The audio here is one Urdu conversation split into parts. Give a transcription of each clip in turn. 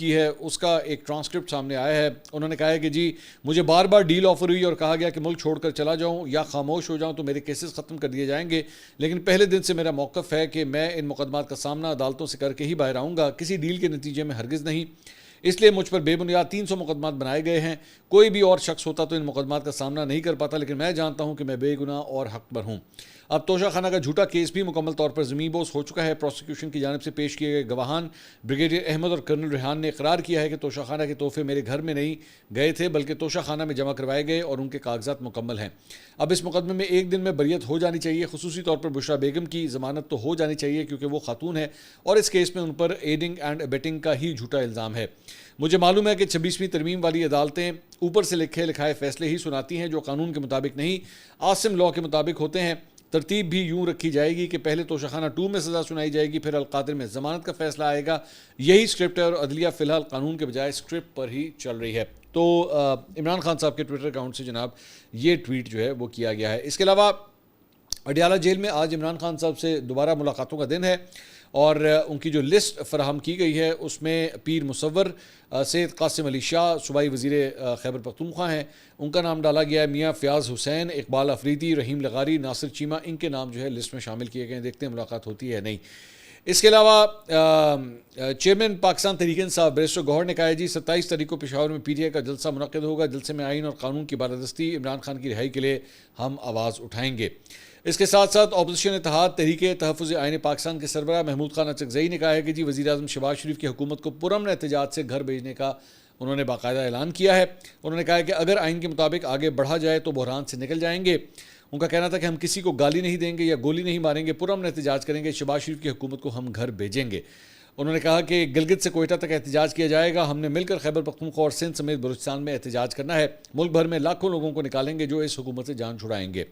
کی ہے اس کا ایک ٹرانسکرپٹ سامنے آیا ہے. انہوں نے کہا ہے کہ جی مجھے بار بار ڈیل آفر ہوئی اور کہا گیا کہ ملک چھوڑ کر چلا جاؤں یا خاموش ہو جاؤں تو میرے کیسز ختم کر دیے جائیں گے، لیکن پہلے دن سے میرا موقف ہے کہ میں ان مقدمات کا سامنا عدالتوں سے کر کے ہی باہر آؤں گا، کسی ڈیل کے نتیجے میں ہرگز نہیں. اس لیے مجھ پر بے بنیاد 300 مقدمات بنائے گئے ہیں. کوئی بھی اور شخص ہوتا تو ان مقدمات کا سامنا نہیں کر پاتا، لیکن میں جانتا ہوں کہ میں بے گناہ اور حق پر ہوں. اب توشہ خانہ کا جھوٹا کیس بھی مکمل طور پر زمین بوس ہو چکا ہے. پروسیکیوشن کی جانب سے پیش کیے گئے گواہان بریگیڈیئر احمد اور کرنل ریحان نے اقرار کیا ہے کہ توشہ خانہ کے تحفے میرے گھر میں نہیں گئے تھے بلکہ توشہ خانہ میں جمع کروائے گئے اور ان کے کاغذات مکمل ہیں. اب اس مقدمے میں ایک دن میں بریت ہو جانی چاہیے. خصوصی طور پر بشرا بیگم کی ضمانت تو ہو جانی چاہیے کیونکہ وہ خاتون ہے اور اس کیس میں ان پر ایڈنگ اینڈ ابیٹنگ کا ہی جھوٹا الزام ہے. مجھے معلوم ہے کہ 26ویں ترمیم والی عدالتیں اوپر سے لکھے لکھائے فیصلے ہی سناتی ہیں جو قانون کے مطابق نہیں، عاصم لاء کے مطابق ہوتے ہیں. ترتیب بھی یوں رکھی جائے گی کہ پہلے توشہ خانہ 2 میں سزا سنائی جائے گی، پھر القادر میں ضمانت کا فیصلہ آئے گا. یہی اسکرپٹ ہے اور عدلیہ فی الحال قانون کے بجائے اسکرپٹ پر ہی چل رہی ہے. تو عمران خان صاحب کے ٹویٹر اکاؤنٹ سے جناب یہ ٹویٹ جو ہے وہ کیا گیا ہے. اس کے علاوہ اڈیالہ جیل میں آج عمران خان صاحب سے دوبارہ ملاقاتوں کا دن ہے اور ان کی جو لسٹ فراہم کی گئی ہے اس میں پیر مصور، سید قاسم علی شاہ صوبائی وزیر خیبر پختونخوا ہیں، ان کا نام ڈالا گیا ہے. میاں فیاض حسین، اقبال افریدی، رحیم لغاری، ناصر چیمہ، ان کے نام جو ہے لسٹ میں شامل کیے گئے ہیں. دیکھتے ہیں ملاقات ہوتی ہے نہیں. اس کے علاوہ چیئرمین پاکستان تحریک انصاف بیرسٹر گوہر نے کہا ہے جی 27 تاریخ کو پشاور میں پی ٹی آئی کا جلسہ منعقد ہوگا. جلسے میں آئین اور قانون کی بالادستی، عمران خان کی رہائی کے لیے ہم آواز اٹھائیں گے. اس کے ساتھ ساتھ اپوزیشن اتحاد تحریک تحفظ آئین پاکستان کے سربراہ محمود خان اچکزئی نے کہا ہے کہ جی وزیر اعظم شہباز شریف کی حکومت کو پرامن احتجاج سے گھر بھیجنے کا انہوں نے باقاعدہ اعلان کیا ہے. انہوں نے کہا ہے کہ اگر آئین کے مطابق آگے بڑھا جائے تو بحران سے نکل جائیں گے. ان کا کہنا تھا کہ ہم کسی کو گالی نہیں دیں گے یا گولی نہیں ماریں گے، پرامن احتجاج کریں گے، شہباز شریف کی حکومت کو ہم گھر بھیجیں گے. انہوں نے کہا کہ گلگت سے کوئٹہ تک احتجاج کیا جائے گا. ہم نے مل کر خیبر پختونخوا اور سندھ سمیت بلوچستان میں احتجاج کرنا ہے. ملک بھر میں لاکھوں لوگوں کو نکالیں گے جو اس حکومت سے جان چھڑائیں گے.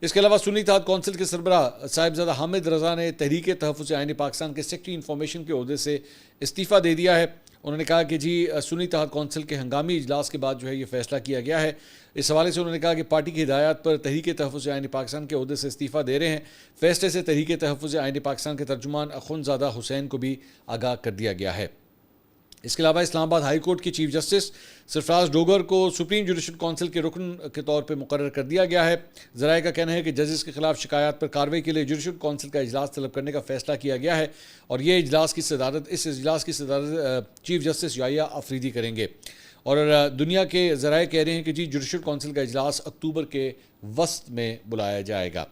اس کے علاوہ سنی اتحاد کونسل کے سربراہ صاحبزادہ حامد رضا نے تحریک تحفظ آئین پاکستان کے سیکرٹری انفارمیشن کے عہدے سے استعفیٰ دے دیا ہے. انہوں نے کہا کہ جی سنی اتحاد کونسل کے ہنگامی اجلاس کے بعد جو ہے یہ فیصلہ کیا گیا ہے. اس حوالے سے انہوں نے کہا کہ پارٹی کی ہدایات پر تحریک تحفظ آئین پاکستان کے عہدے سے استعفیٰ دے رہے ہیں. فیصلے سے تحریک تحفظ آئین پاکستان کے ترجمان اخوندزادہ حسین کو بھی آگاہ کر دیا گیا ہے. اس کے علاوہ اسلام آباد ہائی کورٹ کی چیف جسٹس سرفراز ڈوگر کو سپریم جوڈیشل کونسل کے رکن کے طور پہ مقرر کر دیا گیا ہے. ذرائع کا کہنا ہے کہ ججز کے خلاف شکایات پر کارروائی کے لیے جوڈیشل کونسل کا اجلاس طلب کرنے کا فیصلہ کیا گیا ہے اور یہ اجلاس کی صدارت چیف جسٹس یحییٰ افریدی کریں گے. اور دنیا کے ذرائع کہہ رہے ہیں کہ جی جوڈیشل کونسل کا اجلاس اکتوبر کے وسط میں بلایا جائے گا.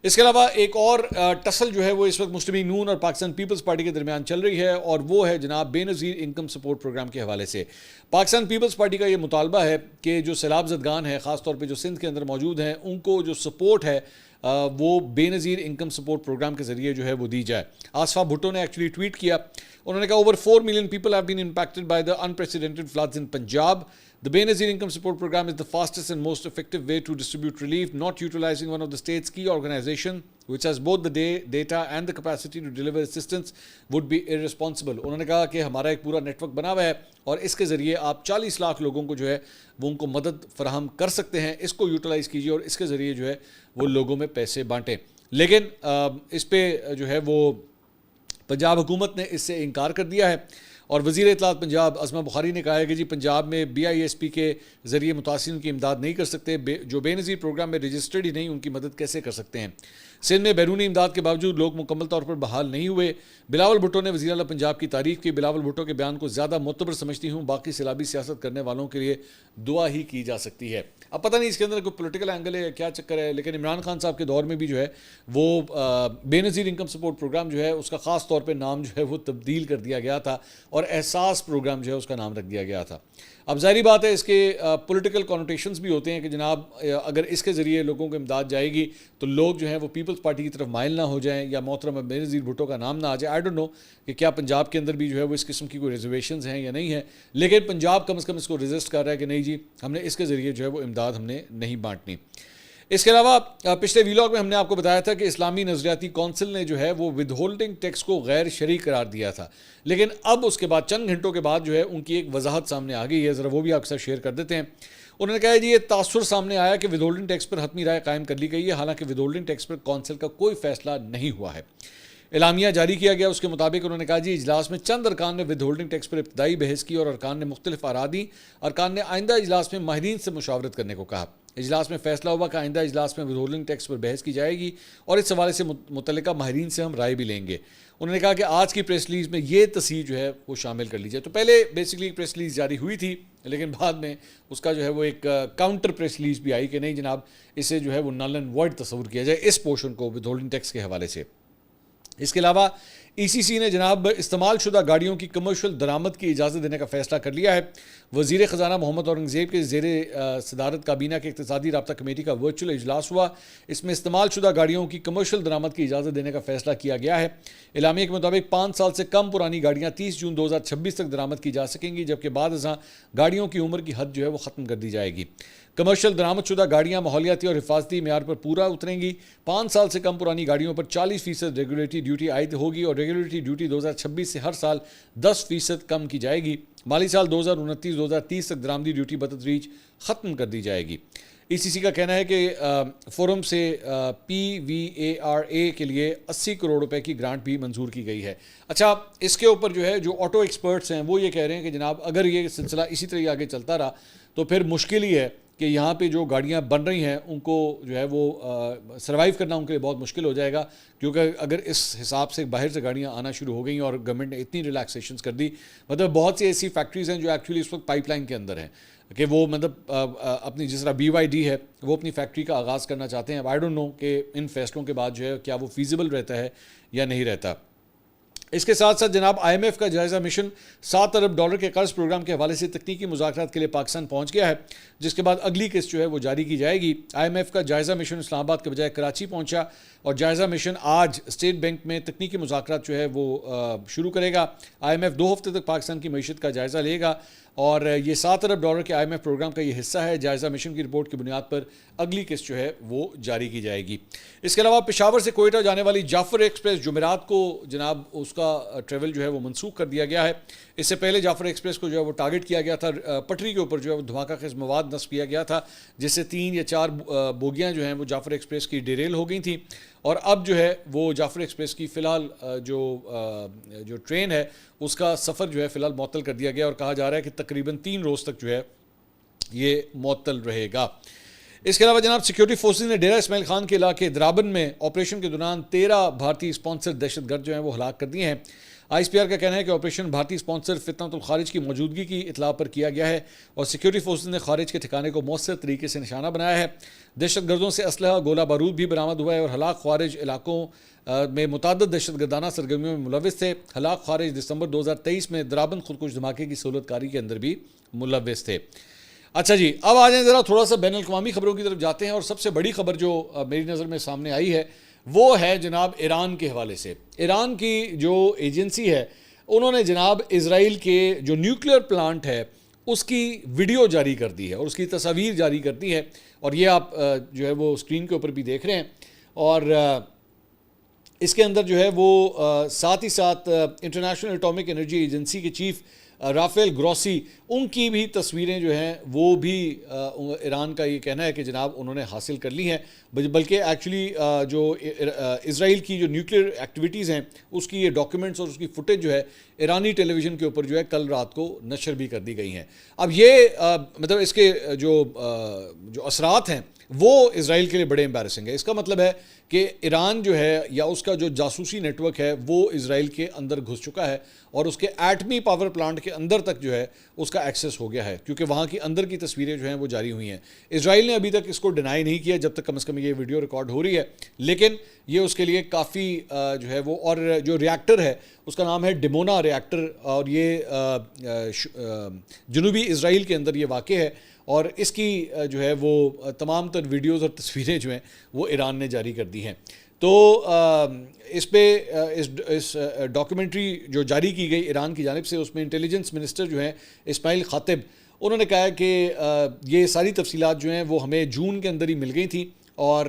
اس کے علاوہ ایک اور ٹسل جو ہے وہ اس وقت مسلم نون اور پاکستان پیپلز پارٹی کے درمیان چل رہی ہے اور وہ ہے جناب بے نظیر انکم سپورٹ پروگرام کے حوالے سے. پاکستان پیپلز پارٹی کا یہ مطالبہ ہے کہ جو سیلاب زدگان ہیں خاص طور پہ جو سندھ کے اندر موجود ہیں ان کو جو سپورٹ ہے وہ بے نظیر انکم سپورٹ پروگرام کے ذریعے جو ہے وہ دی جائے. آصفہ بھٹو نے ایکچولی ٹویٹ کیا. انہوں نے کہا over 4 million people have been impacted by the unprecedented floods in Punjab. The Benazir Income Support Program is the fastest and most effective way to distribute relief. Not utilizing one of the state's key organizations, which has both the data and the capacity to deliver assistance, would be irresponsible. انہوں نے کہا کہ ہمارا ایک پورا نیٹ ورک بنا ہوا ہے اور اس کے ذریعے آپ 40 لاکھ لوگوں کو جو ہے وہ ان کو مدد فراہم کر سکتے ہیں. اس کو یوٹیلائز کیجیے اور اس کے ذریعے جو ہے وہ لوگوں میں پیسے بانٹیں. لیکن اس پہ جو ہے وہ پنجاب حکومت نے اس سے انکار کر دیا ہے اور وزیر اطلاعات پنجاب عظمہ بخاری نے کہا ہے کہ جی پنجاب میں BISP کے ذریعے متاثرین کی امداد نہیں کر سکتے. جو بے نظیر پروگرام میں رجسٹرڈ ہی نہیں ان کی مدد کیسے کر سکتے ہیں. سندھ میں بیرونی امداد کے باوجود لوگ مکمل طور پر بحال نہیں ہوئے. بلاول بھٹو نے وزیر اعلیٰ پنجاب کی تعریف کی. بلاول بھٹو کے بیان کو زیادہ معتبر سمجھتی ہوں. باقی سیلابی سیاست کرنے والوں کے لیے دعا ہی کی جا سکتی ہے. اب پتہ نہیں اس کے اندر کوئی پولیٹیکل اینگل ہے یا کیا چکر ہے، لیکن عمران خان صاحب کے دور میں بھی جو ہے وہ بے نظیر انکم سپورٹ پروگرام جو ہے اس کا خاص طور پہ نام جو ہے وہ تبدیل کر دیا گیا تھا اور احساس پروگرام جو ہے اس کا نام رکھ دیا گیا تھا. اب ظاہری بات ہے اس کے پولیٹیکل کانوٹیشنز بھی ہوتے ہیں کہ جناب اگر اس کے ذریعے لوگوں کو امداد جائے گی تو لوگ جو ہیں وہ پیپلز پارٹی کی طرف مائل نہ ہو جائیں یا محترم بے نظیر بھٹو کا نام نہ آ جائے. آئی ڈونٹ نو کہ کیا پنجاب کے اندر بھی جو ہے وہ اس قسم کی کوئی ریزرویشنز ہیں یا نہیں ہیں، لیکن پنجاب کم از کم اس کو ریزسٹ کر رہا ہے کہ نہیں جی ہم نے اس کے ذریعے جو ہے وہ امداد ہم نے نہیں بانٹنی. اس کے علاوہ پچھلے ویلاگ میں ہم نے آپ کو بتایا تھا کہ اسلامی نظریاتی کونسل نے جو ہے وہ ود ہولڈنگ ٹیکس کو غیر شرعی قرار دیا تھا، لیکن اب اس کے بعد چند گھنٹوں کے بعد جو ہے ان کی ایک وضاحت سامنے آ گئی ہے. ذرا وہ بھی آپ کے ساتھ شیئر کر دیتے ہیں. انہوں نے کہا جی یہ تاثر سامنے آیا کہ ود ہولڈنگ ٹیکس پر حتمی رائے قائم کر لی گئی ہے، حالانکہ ود ہولڈنگ ٹیکس پر کونسل کا کوئی فیصلہ نہیں ہوا ہے. اعلامیہ جاری کیا گیا، اس کے مطابق انہوں نے کہا جی اجلاس میں چند ارکان نے ود ہولڈنگ ٹیکس پر ابتدائی بحث کی اور ارکان نے مختلف آراء دی۔ ارکان نے آئندہ اجلاس میں ماہرین سے مشاورت کرنے کو کہا۔ اجلاس میں فیصلہ ہوا کہ آئندہ اجلاس میں ود ہولڈنگ ٹیکس پر بحث کی جائے گی اور اس حوالے سے متعلقہ ماہرین سے ہم رائے بھی لیں گے۔ انہوں نے کہا کہ آج کی پریس ریلیز میں یہ تصحیح جو ہے وہ شامل کر لیجیے۔ تو پہلے بیسکلی پریس ریلیز جاری ہوئی تھی، لیکن بعد میں اس کا جو ہے وہ ایک کاؤنٹر پریس ریلیز بھی آئی کہ نہیں جناب اسے جو ہے وہ نل اینڈ وائڈ تصور کیا جائے اس پورشن کو ود ہولڈنگ ٹیکس کے حوالے سے۔ اس کے علاوہ ای سی سی نے جناب استعمال شدہ گاڑیوں کی کمرشل درآمد کی اجازت دینے کا فیصلہ کر لیا ہے۔ وزیر خزانہ محمد اورنگزیب کے زیر صدارت کابینہ کے اقتصادی رابطہ کمیٹی کا ورچوئل اجلاس ہوا۔ اس میں استعمال شدہ گاڑیوں کی کمرشل درآمد کی اجازت دینے کا فیصلہ کیا گیا ہے۔ اعلامیہ کے مطابق 5 سال سے کم پرانی گاڑیاں 30 جون 2026 تک درآمد کی جا سکیں گی، جبکہ بعد ازاں گاڑیوں کی عمر کی حد جو ہے وہ ختم کر دی جائے گی۔ کمرشل درآمد شدہ گاڑیاں ماحولیاتی اور حفاظتی معیار پر پورا اتریں گی۔ 5 سال سے کم پرانی گاڑیوں پر 40% ریگولیٹری ڈیوٹی عائد ہوگی اور ریگولیٹری ڈیوٹی 2026 سے ہر سال 10% کم کی جائے گی۔ مالی سال 2029-2030 تک درآمدی ڈیوٹی بتدریج ختم کر دی جائے گی۔ ای سی سی کا کہنا ہے کہ فورم سے PVARA کے لیے 80 کروڑ روپے کی گرانٹ بھی منظور کی گئی ہے۔ اچھا، اس کے اوپر جو ہے جو آٹو ایکسپرٹس ہیں وہ یہ کہہ رہے ہیں کہ جناب اگر یہ سلسلہ اسی طرح آگے چلتا رہا تو پھر مشکل ہی ہے کہ یہاں پہ جو گاڑیاں بن رہی ہیں ان کو جو ہے وہ سروائیو کرنا ان کے لیے بہت مشکل ہو جائے گا، کیونکہ اگر اس حساب سے باہر سے گاڑیاں آنا شروع ہو گئیں اور گورنمنٹ نے اتنی ریلیکسیشنز کر دی، مطلب بہت سی ایسی فیکٹریز ہیں جو ایکچولی اس وقت پائپ لائن کے اندر ہیں کہ وہ مطلب اپنی جس طرح BYD ہے وہ اپنی فیکٹری کا آغاز کرنا چاہتے ہیں۔ آئی ڈونٹ نو کہ ان فیصلوں کے بعد جو ہے کیا وہ فیزیبل رہتا ہے یا نہیں رہتا۔ اس کے ساتھ ساتھ جناب IMF کا جائزہ مشن $7 ارب کے قرض پروگرام کے حوالے سے تکنیکی مذاکرات کے لیے پاکستان پہنچ گیا ہے، جس کے بعد اگلی قسط جو ہے وہ جاری کی جائے گی۔ IMF کا جائزہ مشن اسلام آباد کے بجائے کراچی پہنچا اور جائزہ مشن آج اسٹیٹ بینک میں تکنیکی مذاکرات جو ہے وہ شروع کرے گا۔ IMF 2 ہفتے تک پاکستان کی معیشت کا جائزہ لے گا اور یہ $7 ارب کے IMF پروگرام کا یہ حصہ ہے۔ جائزہ مشن کی رپورٹ کی بنیاد پر اگلی قسط جو ہے وہ جاری کی جائے گی۔ اس کے علاوہ پشاور سے کوئٹہ جانے والی جعفر ایکسپریس جمعرات کو جناب اس کا ٹریول جو ہے وہ منسوخ کر دیا گیا ہے۔ اس سے پہلے جعفر ایکسپریس کو جو ہے وہ ٹارگٹ کیا گیا تھا، پٹری کے اوپر جو ہے وہ دھماکہ خیز مواد نصب کیا گیا تھا، جس سے 3 یا 4 بوگیاں جو ہیں وہ جعفر ایکسپریس کی ڈیریل ہو گئی تھیں اور اب جو ہے وہ جعفر ایکسپریس کی فی الحال جو ٹرین ہے اس کا سفر جو ہے فی الحال معطل کر دیا گیا اور کہا جا رہا ہے کہ تقریباً 3 روز تک جو ہے یہ معطل رہے گا۔ اس کے علاوہ جناب سیکیورٹی فورسز نے ڈیرہ اسماعیل خان کے علاقے درابن میں آپریشن کے دوران 13 بھارتی اسپانسر دہشت گرد جو ہیں وہ ہلاک کر دیے ہیں۔ ISPR کا کہنا ہے کہ آپریشن بھارتی اسپانسر فتنۃ الخارج کی موجودگی کی اطلاع پر کیا گیا ہے اور سیکیورٹی فورسز نے خارج کے ٹھکانے کو مؤثر طریقے سے نشانہ بنایا ہے۔ دہشت گردوں سے اسلحہ گولہ بارود بھی برآمد ہوا ہے اور ہلاک خوارج علاقوں میں متعدد دہشت گردانہ سرگرمیوں میں ملوث تھے۔ ہلاک خوارج دسمبر 2023 میں درابن خودکش دھماکے کی سہولت کاری کے اندر بھی ملوث تھے۔ اچھا جی، اب آ جائیں ذرا تھوڑا سا بین الاقوامی خبروں کی طرف جاتے ہیں اور سب سے بڑی خبر جو میری نظر میں سامنے آئی ہے وہ ہے جناب ایران کے حوالے سے۔ ایران کی جو ایجنسی ہے انہوں نے جناب اسرائیل کے جو نیوکلیئر پلانٹ ہے اس کی ویڈیو جاری کر دی ہے اور اس کی تصاویر جاری کر دی ہے اور یہ آپ جو ہے وہ اسکرین کے اوپر بھی دیکھ رہے ہیں اور اس کے اندر جو ہے وہ ساتھ ہی ساتھ انٹرنیشنل اٹامک انرجی ایجنسی کے چیف رافیل گروسی ان کی بھی تصویریں جو ہیں وہ بھی ایران کا یہ کہنا ہے کہ جناب انہوں نے حاصل کر لی ہیں، بلکہ ایکچولی جو اسرائیل کی جو نیوکلیئر ایکٹیویٹیز ہیں اس کی یہ ڈاکیومنٹس اور اس کی فوٹیج جو ہے ایرانی ٹیلی ویژن کے اوپر جو ہے کل رات کو نشر بھی کر دی گئی ہیں۔ اب یہ مطلب اس کے جو اثرات ہیں وہ اسرائیل کے لیے بڑے امبیرسنگ ہے۔ اس کا مطلب ہے کہ ایران جو ہے یا اس کا جو جاسوسی نیٹ ورک ہے وہ اسرائیل کے اندر گھس چکا ہے اور اس کے ایٹمی پاور پلانٹ کے اندر تک جو ہے اس کا ایکسیس ہو گیا ہے، کیونکہ وہاں کی اندر کی تصویریں جو ہیں وہ جاری ہوئی ہیں۔ اسرائیل نے ابھی تک اس کو ڈینائی نہیں کیا جب تک کم از کم یہ ویڈیو ریکارڈ ہو رہی ہے، لیکن یہ اس کے لیے کافی جو ہے وہ، اور جو ریاکٹر ہے اس کا نام ہے ڈیمونا ریاکٹر اور یہ جنوبی اسرائیل کے اندر یہ واقع ہے اور اس کی جو ہے وہ تمام تر ویڈیوز اور تصویریں جو ہیں وہ ایران نے جاری کر دی ہیں۔ تو اس پہ اس ڈاکیومنٹری جو جاری کی گئی ایران کی جانب سے اس میں انٹیلیجنس منسٹر جو ہیں اسماعیل خاطب انہوں نے کہا کہ یہ ساری تفصیلات جو ہیں وہ ہمیں جون کے اندر ہی مل گئی تھیں اور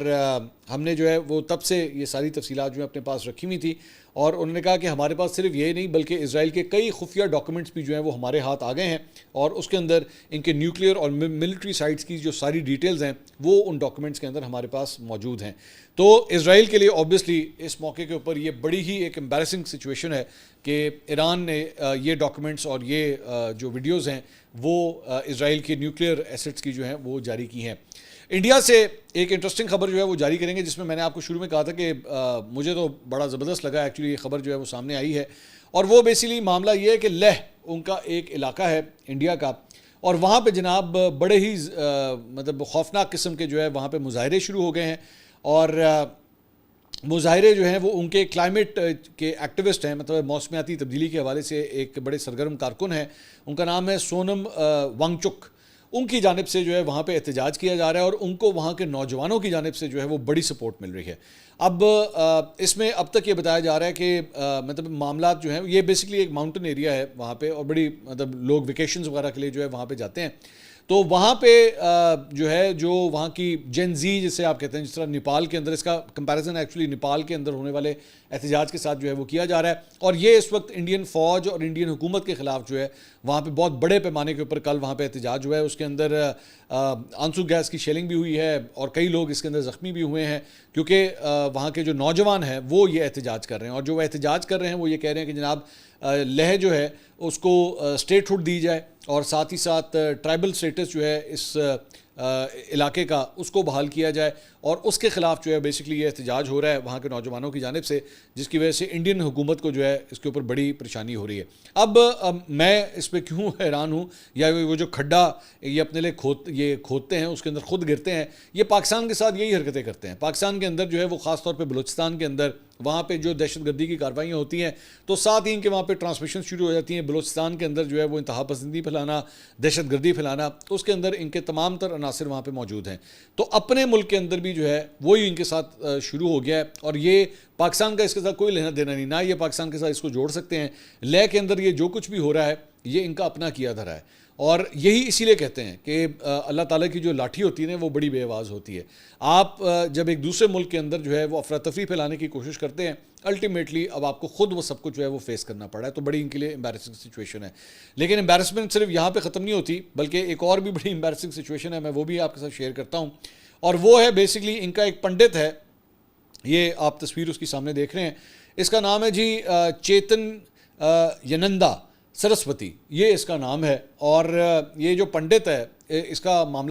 ہم نے جو ہے وہ تب سے یہ ساری تفصیلات جو ہیں اپنے پاس رکھی ہوئی تھی، اور انہوں نے کہا کہ ہمارے پاس صرف یہ نہیں بلکہ اسرائیل کے کئی خفیہ ڈاکومنٹس بھی جو ہیں وہ ہمارے ہاتھ آ گئے ہیں، اور اس کے اندر ان کے نیوکلیئر اور ملٹری سائٹس کی جو ساری ڈیٹیلز ہیں وہ ان ڈاکومنٹس کے اندر ہمارے پاس موجود ہیں۔ تو اسرائیل کے لیے اوبویسلی اس موقع کے اوپر یہ بڑی ہی ایک امبیرسنگ سچویشن ہے کہ ایران نے یہ ڈاکومنٹس اور یہ جو ویڈیوز ہیں وہ اسرائیل کے نیوکلیئر ایسٹس کی جو ہیں وہ جاری کی ہیں۔ انڈیا سے ایک انٹرسٹنگ خبر جو ہے وہ جاری کریں گے، جس میں نے آپ کو شروع میں کہا تھا کہ مجھے تو بڑا زبردست لگا ایکچولی یہ خبر جو ہے وہ سامنے آئی ہے، اور وہ بیسیکلی معاملہ یہ ہے کہ لیہ ان کا ایک علاقہ ہے انڈیا کا، اور وہاں پہ جناب بڑے ہی مطلب خوفناک قسم کے جو ہے وہاں پہ مظاہرے شروع ہو گئے ہیں، اور مظاہرے جو ہیں وہ ان کے کلائمیٹ کے ایکٹیوسٹ ہیں، مطلب موسمیاتی تبدیلی کے حوالے سے ایک بڑے سرگرم کارکن ہیں، ان کا نام ہے سونم وانگچک، ان کی جانب سے جو ہے وہاں پہ احتجاج کیا جا رہا ہے، اور ان کو وہاں کے نوجوانوں کی جانب سے جو ہے وہ بڑی سپورٹ مل رہی ہے۔ اب اس میں اب تک یہ بتایا جا رہا ہے کہ مطلب معاملات جو ہیں یہ بیسکلی ایک ماؤنٹن ایریا ہے وہاں پہ، اور بڑی مطلب لوگ ویکیشنز وغیرہ کے لیے جو ہے وہاں پہ جاتے ہیں، تو وہاں پہ جو ہے جو وہاں کی جین زی جسے آپ کہتے ہیں، جس طرح نیپال کے اندر اس کا کمپیریزن ایکچولی نیپال کے اندر ہونے والے احتجاج کے ساتھ جو ہے وہ کیا جا رہا ہے، اور یہ اس وقت انڈین فوج اور انڈین حکومت کے خلاف جو ہے وہاں پہ بہت بڑے پیمانے کے اوپر کل وہاں پہ احتجاج ہوا ہے۔ اس کے اندر آنسو گیس کی شیلنگ بھی ہوئی ہے، اور کئی لوگ اس کے اندر زخمی بھی ہوئے ہیں، کیونکہ وہاں کے جو نوجوان ہیں وہ یہ احتجاج کر رہے ہیں، اور جو وہ احتجاج کر رہے ہیں وہ یہ کہہ رہے ہیں کہ جناب لیہ جو ہے اس کو اسٹیٹ ہوڈ دی جائے، اور ساتھ ہی ساتھ ٹرائبل سٹیٹس جو ہے اس علاقے کا اس کو بحال کیا جائے، اور اس کے خلاف جو ہے بیسکلی یہ احتجاج ہو رہا ہے وہاں کے نوجوانوں کی جانب سے، جس کی وجہ سے انڈین حکومت کو جو ہے اس کے اوپر بڑی پریشانی ہو رہی ہے۔ اب میں اس پہ کیوں حیران ہوں، یا وہ جو کھڈا یہ اپنے لیے کھودتے ہیں اس کے اندر خود گرتے ہیں، یہ پاکستان کے ساتھ یہی حرکتیں کرتے ہیں۔ پاکستان کے اندر جو ہے وہ خاص طور پہ بلوچستان کے اندر وہاں پہ جو دہشت گردی کی کارروائیاں ہوتی ہیں تو ساتھ ہی ان کے وہاں پہ ٹرانسمیشن شروع ہو جاتی ہیں، بلوچستان کے اندر جو ہے وہ انتہا پسندی پھیلانا، دہشت گردی پھیلانا، اس کے اندر ان کے تمام تر عناصر وہاں پہ موجود ہیں۔ تو اپنے ملک کے اندر بھی جو ہے وہی ان کے ساتھ شروع ہو گیا ہے، اور یہ پاکستان کا اس کے ساتھ کوئی لینا دینا نہیں، نہ یہ پاکستان کے ساتھ اس کو جوڑ سکتے ہیں۔ لیہ کے اندر یہ جو کچھ بھی ہو رہا ہے یہ ان کا اپنا کیا دھرا ہے، اور یہی اسی لیے کہتے ہیں کہ اللہ تعالیٰ کی جو لاٹھی ہوتی ہے نا وہ بڑی بے آواز ہوتی ہے۔ آپ جب ایک دوسرے ملک کے اندر جو ہے وہ افراتفری پھیلانے کی کوشش کرتے ہیں، الٹیمیٹلی اب آپ کو خود وہ سب کچھ جو ہے وہ فیس کرنا پڑا ہے، تو بڑی ان کے لیے امبیرسنگ سچویشن ہے۔ لیکن امبیرسمنٹ صرف یہاں پہ ختم نہیں ہوتی، بلکہ ایک اور بھی بڑی امبیرسنگ سچویشن ہے، میں وہ بھی آپ کے ساتھ شیئر کرتا ہوں، اور وہ ہے بیسکلی ان کا ایک پنڈت ہے، یہ آپ تصویر اس کی سامنے دیکھ رہے ہیں، اس کا نام ہے جی چیتن ینندا سرسوتی، یہ اس کا نام ہے، اور یہ جو پنڈت ہے اس کا معاملہ